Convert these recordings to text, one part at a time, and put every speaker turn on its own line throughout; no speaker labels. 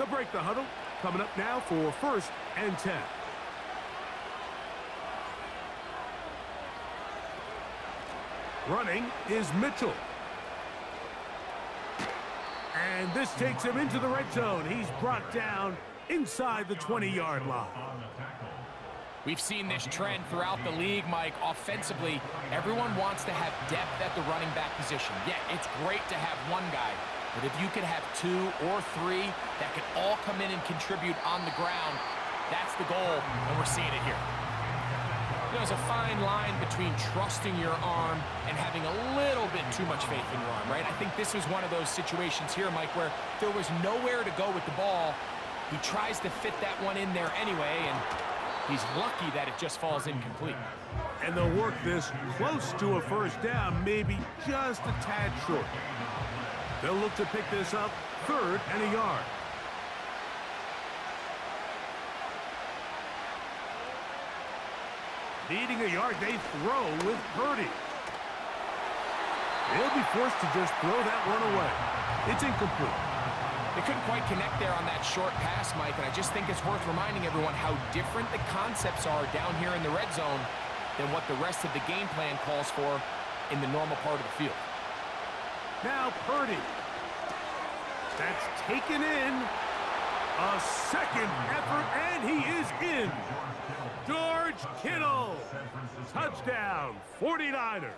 They'll break the huddle. Coming up now for 1st and 10. Running is Mitchell. And this takes him into the red zone. He's brought down inside the 20-yard line.
We've seen this trend throughout the league, Mike. Offensively, everyone wants to have depth at the running back position. Yeah, it's great to have one guy, but if you could have 2 or 3 that can all come in and contribute on the ground, that's the goal, and we're seeing it here. You know, there's a fine line between trusting your arm and having a little bit too much faith in your arm, right? I think this was one of those situations here, Mike, where there was nowhere to go with the ball. He tries to fit that one in there anyway, and he's lucky that it just falls incomplete.
And they'll work this close to a 1st down, maybe just a tad short. They'll look to pick this up 3rd and a yard. Needing a yard, they throw with Purdy. They'll be forced to just throw that one away. It's incomplete.
They couldn't quite connect there on that short pass, Mike, and I just think it's worth reminding everyone how different the concepts are down here in the red zone than what the rest of the game plan calls for in the normal part of the field.
Now Purdy. That's taken in. A 2nd effort, and he is in. George Kittle. Touchdown, 49ers.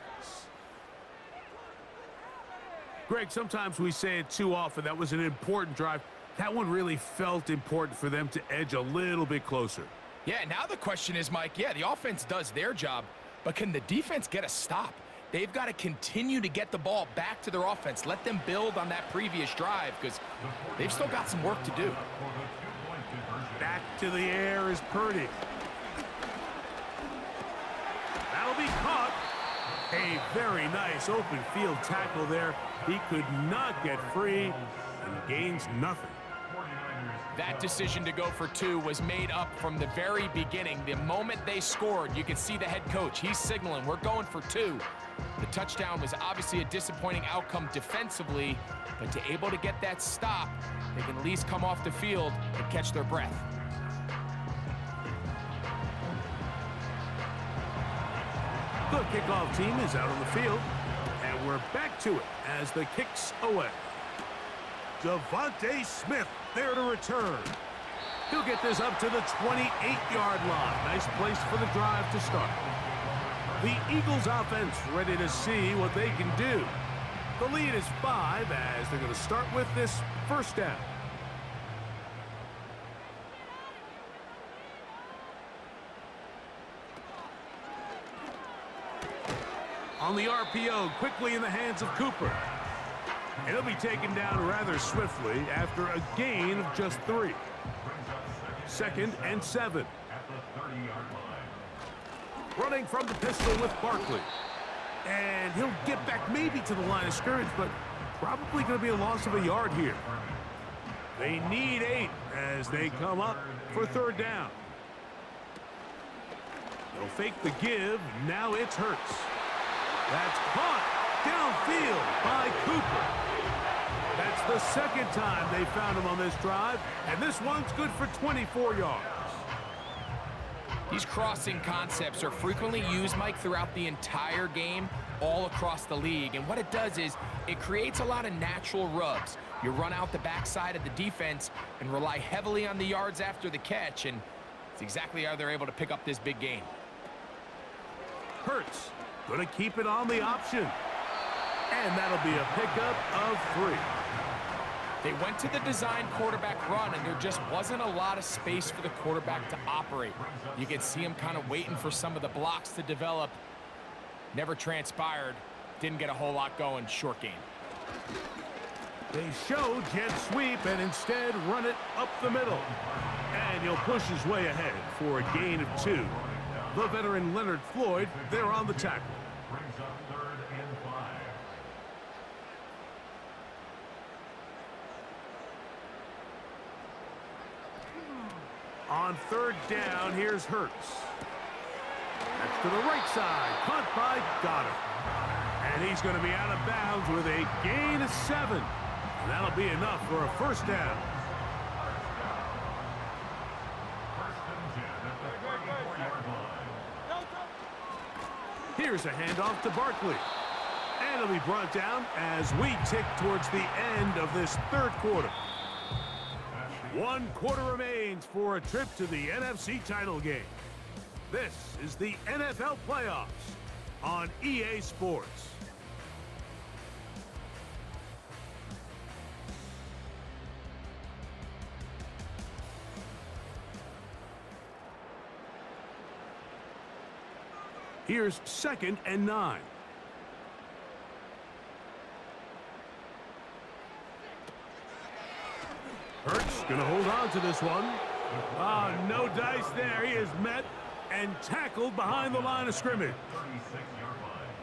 Greg, sometimes we say it too often. That was an important drive. That one really felt important for them to edge a little bit closer.
Yeah, now the question is, Mike, yeah, the offense does their job, but can the defense get a stop? They've got to continue to get the ball back to their offense. Let them build on that previous drive because they've still got some work to do.
Back to the air is Purdy. That'll be caught. A very nice open field tackle there. He could not get free and gains nothing.
That decision to go for 2 was made up from the very beginning. The moment they scored, you could see the head coach. He's signaling, we're going for 2. The touchdown was obviously a disappointing outcome defensively, but to able to get that stop, they can at least come off the field and catch their breath.
The kickoff team is out on the field, and we're back to it as the kick's away. Devontae Smith there to return. He'll get this up to the 28-yard line. Nice place for the drive to start. The Eagles offense ready to see what they can do. The lead is 5 as they're going to start with this 1st down. On the RPO, quickly in the hands of Cooper. He'll be taken down rather swiftly after a gain of just 3. 2nd and 7. Running from the pistol with Barkley. And he'll get back maybe to the line of scrimmage, but probably going to be a loss of a yard here. They need 8 as they come up for 3rd down. They'll fake the give. Now it's Hurts. That's caught downfield by Cooper. That's the 2nd time they found him on this drive, and this one's good for 24 yards.
These crossing concepts are frequently used, Mike, throughout the entire game, all across the league. And what it does is it creates a lot of natural rubs. You run out the backside of the defense and rely heavily on the yards after the catch, and it's exactly how they're able to pick up this big gain.
Hurts going to keep it on the option. And that'll be a pickup of 3.
They went to the design quarterback run, and there just wasn't a lot of space for the quarterback to operate. You could see him kind of waiting for some of the blocks to develop. Never transpired. Didn't get a whole lot going. Short game.
They show jet sweep and instead run it up the middle. And he'll push his way ahead for a gain of 2. The veteran Leonard Floyd, they're on the tackle. On 3rd down, here's Hurts. That's to the right side, caught by Goddard. And he's going to be out of bounds with a gain of 7. And that'll be enough for a 1st down. Here's a handoff to Barkley. And it'll be brought down as we tick towards the end of this third quarter. 1 quarter remains for a trip to the NFC title game. This is the NFL playoffs on EA Sports. Here's 2nd and 9. Hurts gonna hold on to this one. No dice there. He is met and tackled behind the line of scrimmage.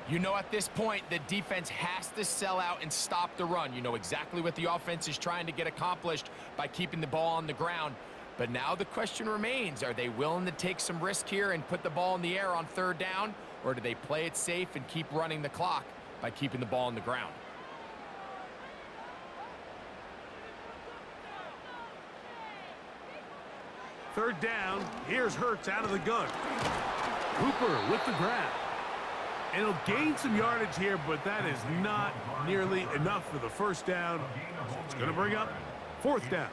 You know, at this point, the defense has to sell out and stop the run. You know exactly what the offense is trying to get accomplished by keeping the ball on the ground. But now the question remains, are they willing to take some risk here and put the ball in the air on 3rd down? Or do they play it safe and keep running the clock by keeping the ball on the ground?
Third down. Here's Hurts out of the gun. Cooper with the grab. And he'll gain some yardage here, but that is not nearly enough for the 1st down. So it's going to bring up 4th down.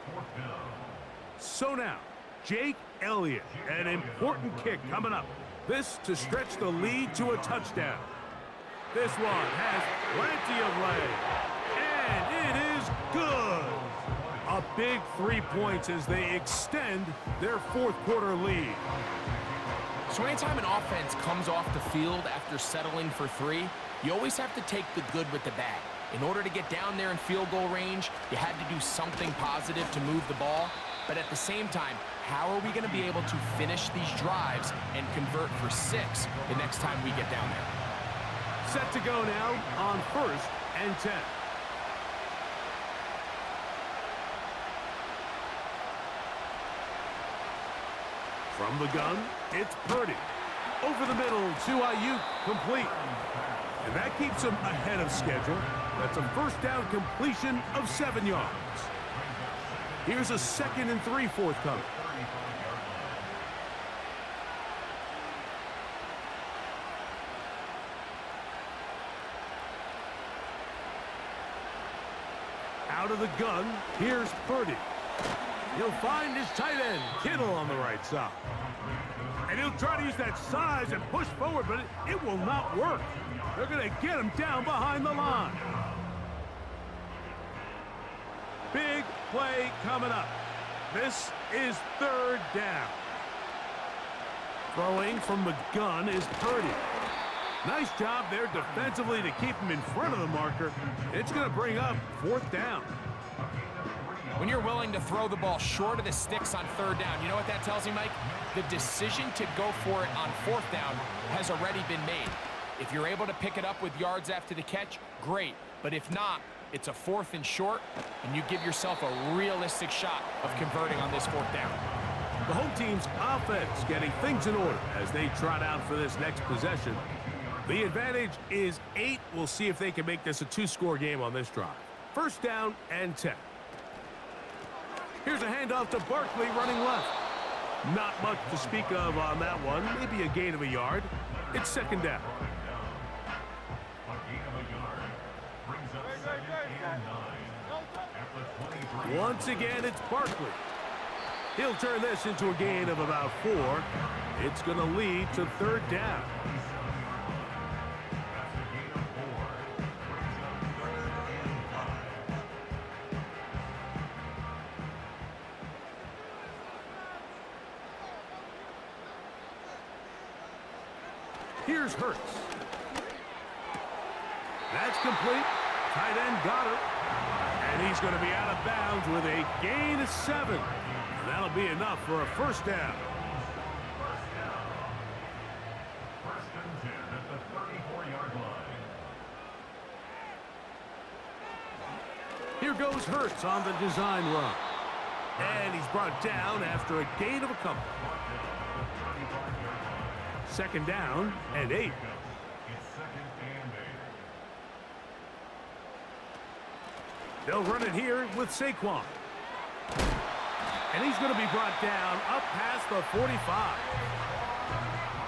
So now, Jake Elliott, an important kick coming up. This to stretch the lead to a touchdown. This one has plenty of leg. And it is good. A big 3 points as they extend their 4th quarter lead.
So anytime an offense comes off the field after settling for 3, you always have to take the good with the bad. In order to get down there in field goal range, you had to do something positive to move the ball. But at the same time, how are we going to be able to finish these drives and convert for 6 the next time we get down there?
Set to go now on 1st and 10. From the gun, it's Purdy. Over the middle to Ayuk, complete. And that keeps him ahead of schedule. That's a 1st down completion of 7 yards. Here's a 2nd and 3 forthcoming. Out of the gun, here's Purdy. He'll find his tight end, Kittle, on the right side. And he'll try to use that size and push forward, but it will not work. They're going to get him down behind the line. Big play coming up. This is 3rd down. Throwing from the gun is Purdy. Nice job there defensively to keep him in front of the marker. It's going to bring up 4th down.
When you're willing to throw the ball short of the sticks on 3rd down, you know what that tells me, Mike? The decision to go for it on 4th down has already been made. If you're able to pick it up with yards after the catch, great. But if not, it's a 4th and short, and you give yourself a realistic shot of converting on this 4th down.
The home team's offense getting things in order as they trot out for this next possession. The advantage is 8. We'll see if they can make this a 2-score game on this drive. 1st down and 10. Here's a handoff to Barkley running left. Not much to speak of on that one. Maybe a gain of a yard. It's 2nd down. Once again, it's Barkley. He'll turn this into a gain of about 4. It's going to lead to 3rd down. Here's Hurts. That's complete. Tight end got it. And he's going to be out of bounds with a gain of 7. And that'll be enough for a 1st down. First and 10 at the 34-yard line. Here goes Hurts on the design run. And he's brought down after a gain of a couple. 2nd down and 8. They'll run it here with Saquon. And he's going to be brought down up past the 45.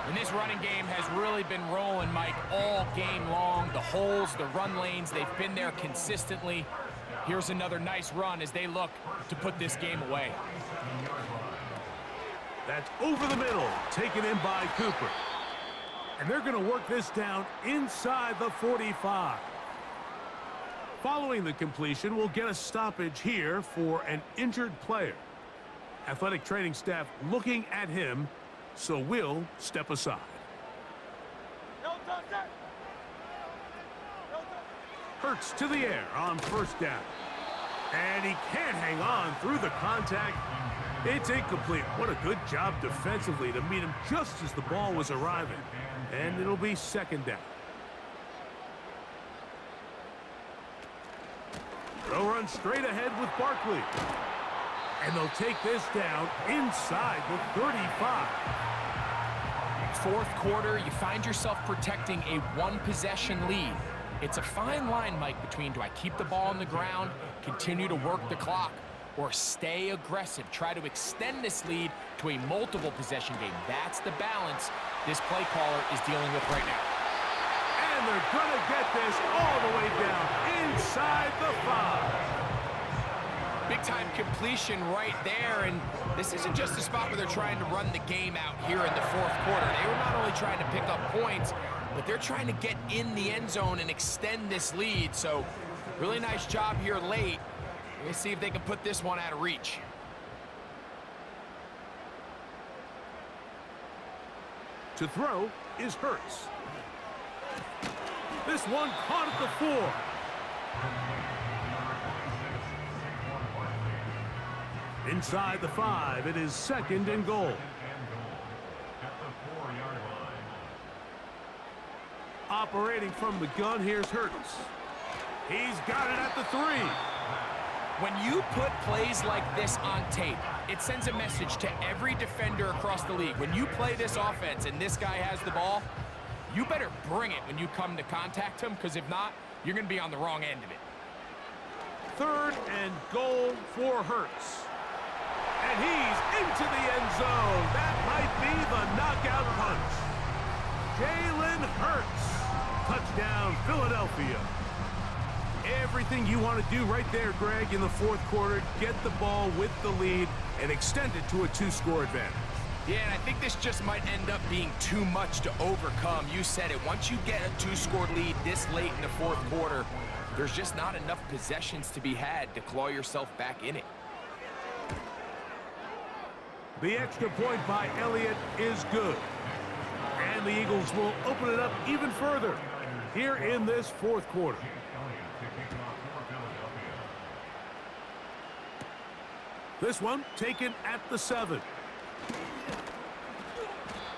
And this running game has really been rolling, Mike, all game long. The holes, the run lanes, they've been there consistently. Here's another nice run as they look to put this game away.
That's over the middle, taken in by Cooper. And they're going to work this down inside the 45. Following the completion, we'll get a stoppage here for an injured player. Athletic training staff looking at him, so we'll step aside. Hurts to the air on first down. And he can't hang on through the contact. It's incomplete. What a good job defensively to meet him just as the ball was arriving. And it'll be second down. They'll run straight ahead with Barkley. And they'll take this down inside the 35.
Fourth quarter, you find yourself protecting a one-possession lead. It's a fine line, Mike, between do I keep the ball on the ground, continue to work the clock, or stay aggressive, try to extend this lead to a multiple possession game. That's the balance this play caller is dealing with right now.
And they're going to get this all the way down inside the 5.
Big-time completion right there, and this isn't just a spot where they're trying to run the game out here in the fourth quarter. They were not only trying to pick up points, but they're trying to get in the end zone and extend this lead. So really nice job here late. Let's see if they can put this one out of reach.
To throw is Hurts. This one caught at the 4. Inside the 5, it is second and goal. Operating from the gun, here's Hurts. He's got it at the 3.
When you put plays like this on tape, it sends a message to every defender across the league. When you play this offense and this guy has the ball, you better bring it when you come to contact him, because if not, you're going to be on the wrong end of it.
Third and goal for Hurts. And he's into the end zone. That might be the knockout punch. Jalen Hurts. Touchdown, Philadelphia. Everything you want to do right there, Greg, in the fourth quarter. Get the ball with the lead and extend it to a 2-score advantage.
Yeah, and I think this just might end up being too much to overcome. You said it. Once you get a 2-score lead this late in the fourth quarter, there's just not enough possessions to be had to claw yourself back in it.
The extra point by Elliott is good. And the Eagles will open it up even further here in this fourth quarter. This one taken at the 7.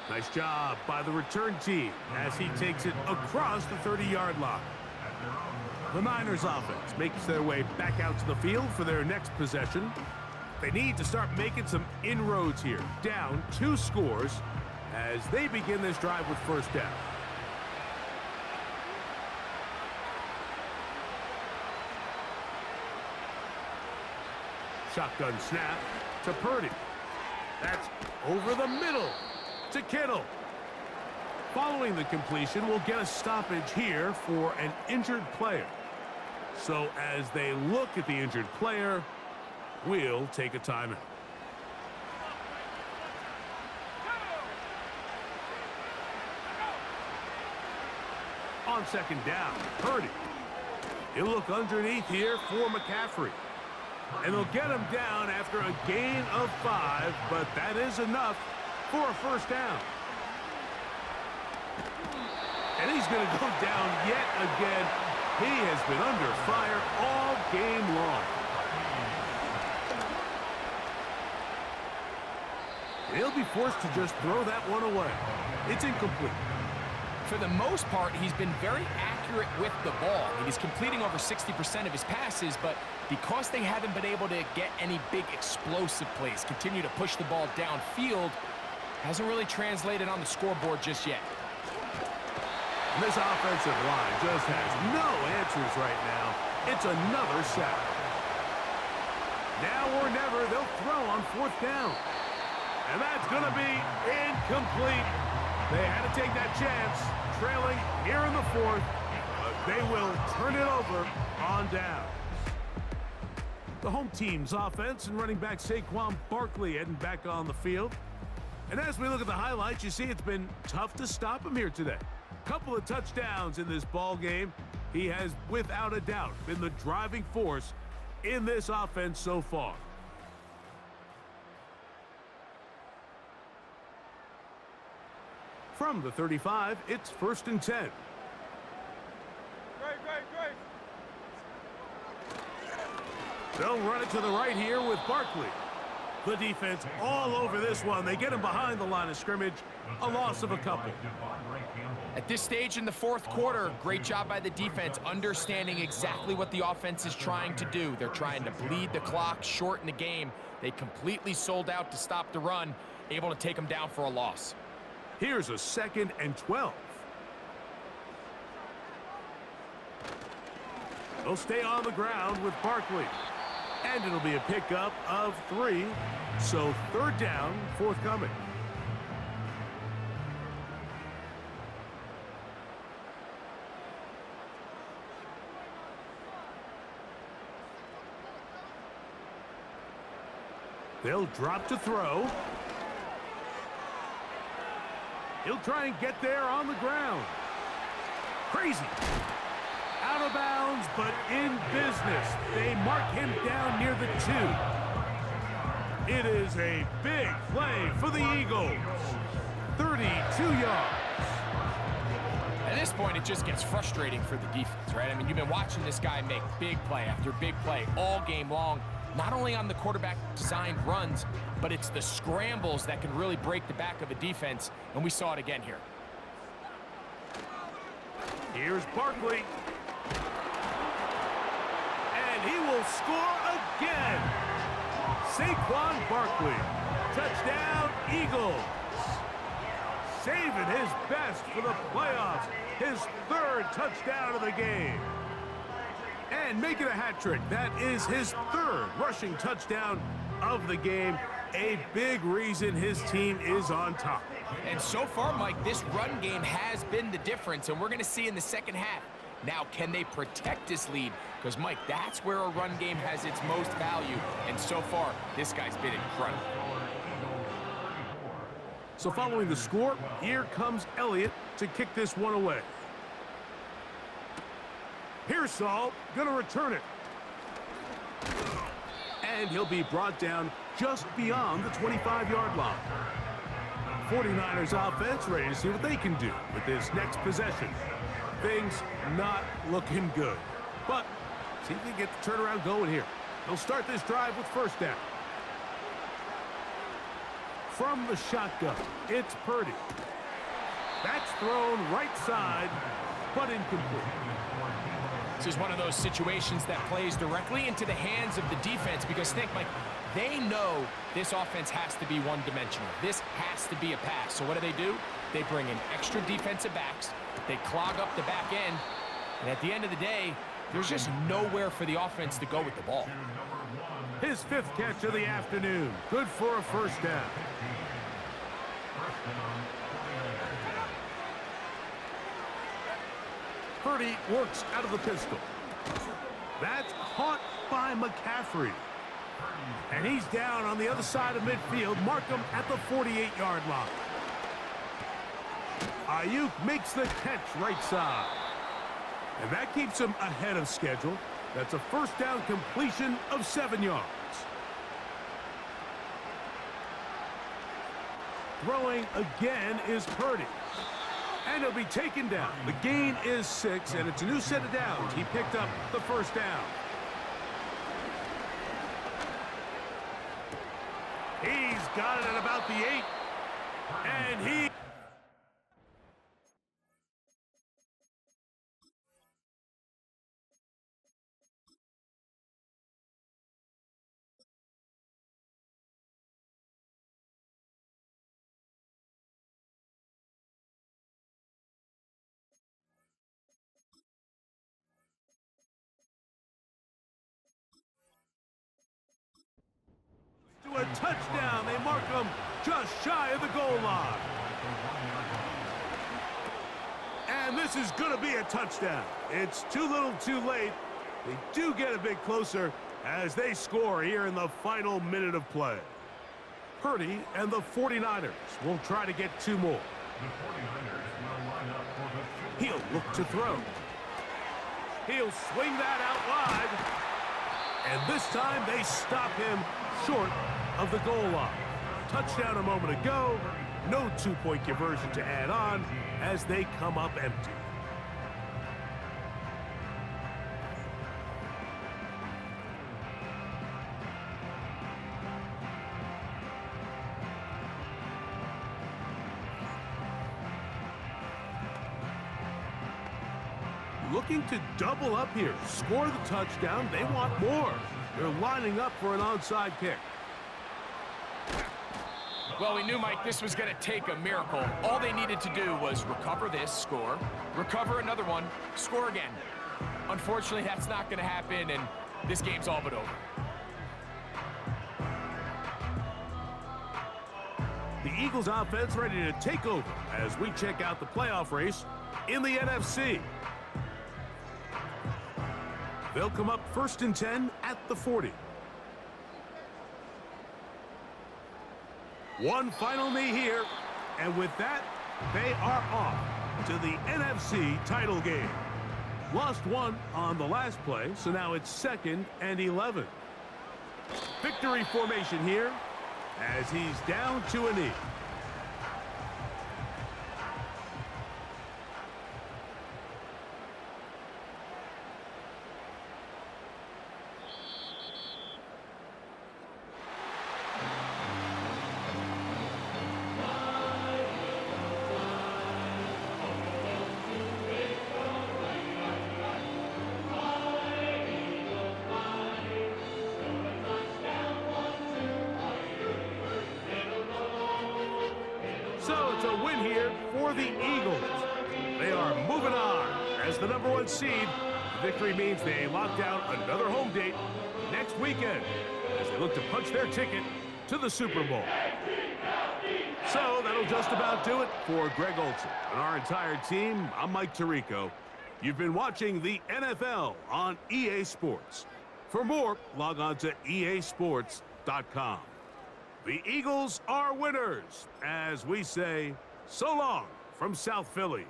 Nice job by the return team as he takes it across the 30-yard line. The Niners offense makes their way back out to the field for their next possession. They need to start making some inroads here, down 2 scores as they begin this drive with first down. Shotgun snap to Purdy. That's over the middle to Kittle. Following the completion, we'll get a stoppage here for an injured player. So as they look at the injured player, we'll take a timeout. On second down, Purdy. He'll look underneath here for McCaffrey. And they'll get him down after a gain of 5, but that is enough for a first down. And he's going to go down yet again. He has been under fire all game long. He'll be forced to just throw that one away. It's incomplete.
For the most part, he's been very accurate with the ball. He's completing over 60% of his passes, but because they haven't been able to get any big explosive plays, continue to push the ball downfield, hasn't really translated on the scoreboard just yet.
This offensive line just has no answers right now. It's another sack. Now or never, they'll throw on fourth down. And that's going to be incomplete. They had to take that chance, trailing here in the fourth, but they will turn it over on down. The home team's offense and running back Saquon Barkley heading back on the field. And as we look at the highlights, you see it's been tough to stop him here today. Couple of touchdowns in this ball game. He has, without a doubt, been the driving force in this offense so far. From the 35, it's 1st and 10.
Great.
They'll run it to the right here with Barkley. The defense all over this one. They get him behind the line of scrimmage. A loss of a couple.
At this stage in the fourth quarter, great job by the defense understanding exactly what the offense is trying to do. They're trying to bleed the clock, shorten the game. They completely sold out to stop the run, able to take them down for a loss.
Here's a 2nd and 12. They'll stay on the ground with Barkley. And it'll be a pickup of 3. So 3rd down, forthcoming. They'll drop to throw. He'll try and get there on the ground. Crazy. Out of bounds, but in business. They mark him down near the 2. It is a big play for the Eagles. 32 yards.
At this point, it just gets frustrating for the defense, right? I mean, you've been watching this guy make big play after big play all game long, not only on the quarterback-designed runs, but it's the scrambles that can really break the back of a defense, and we saw it again here.
Here's Barkley. And he will score again. Saquon Barkley. Touchdown, Eagles. Saving his best for the playoffs. His 3rd touchdown of the game. And making a hat trick. That is his 3rd rushing touchdown of the game. A big reason his team is on top.
And so far, Mike, this run game has been the difference, and we're going to see in the second half. Now, can they protect this lead? Because, Mike, that's where a run game has its most value, and so far, this guy's been incredible.
So following the score, here comes Elliott to kick this one away. Pearsall gonna return it. And he'll be brought down just beyond the 25-yard line. 49ers offense ready to see what they can do with this next possession. Things not looking good. But see if they get the turnaround going here. They'll start this drive with 1st down. From the shotgun, it's Purdy. That's thrown right side, but incomplete.
This is one of those situations that plays directly into the hands of the defense because think, Mike, they know this offense has to be one-dimensional. This has to be a pass. So what do? They bring in extra defensive backs. They clog up the back end. And at the end of the day, there's just nowhere for the offense to go with the ball.
His 5th catch of the afternoon. Good for a 1st down. Purdy works out of the pistol. That's caught by McCaffrey. And he's down on the other side of midfield. Mark him at the 48-yard line. Ayuk makes the catch right side. And that keeps him ahead of schedule. That's a 1st down completion of 7 yards. Throwing again is Purdy. And he'll be taken down. The gain is 6, and it's a new set of downs. He picked up the 1st down. He's got it at about the 8. And he... to a touchdown. They mark him just shy of the goal line. this is going to be a touchdown. It's too little too late. They do get a bit closer as they score here in the final minute of play. Purdy and the 49ers will try to get two more. He'll look to throw. He'll swing that out wide. And this time they stop him short of the goal line. Touchdown a moment ago. No two-point conversion to add on as they come up empty. Looking to double up here, score the touchdown. They want more. They're lining up for an onside kick.
Well, we knew, Mike, this was going to take a miracle. All they needed to do was recover this, score, recover another one, score again. Unfortunately, that's not going to happen, and this game's all but over.
The Eagles offense ready to take over as we check out the playoff race in the NFC. They'll come up 1st and 10 at the 40. One final knee here, and with that, they are off to the NFC title game. Lost one on the last play, so now it's 2nd and 11. Victory formation here as he's down to a knee. So it's a win here for the Eagles. They are moving on as the #1 seed. Victory means they lock down another home date next weekend as they look to punch their ticket to the Super Bowl. So that'll just about do it for Greg Olson and our entire team. I'm Mike Tirico. You've been watching the NFL on EA Sports. For more, log on to easports.com. The Eagles are winners, as we say, so long from South Philly.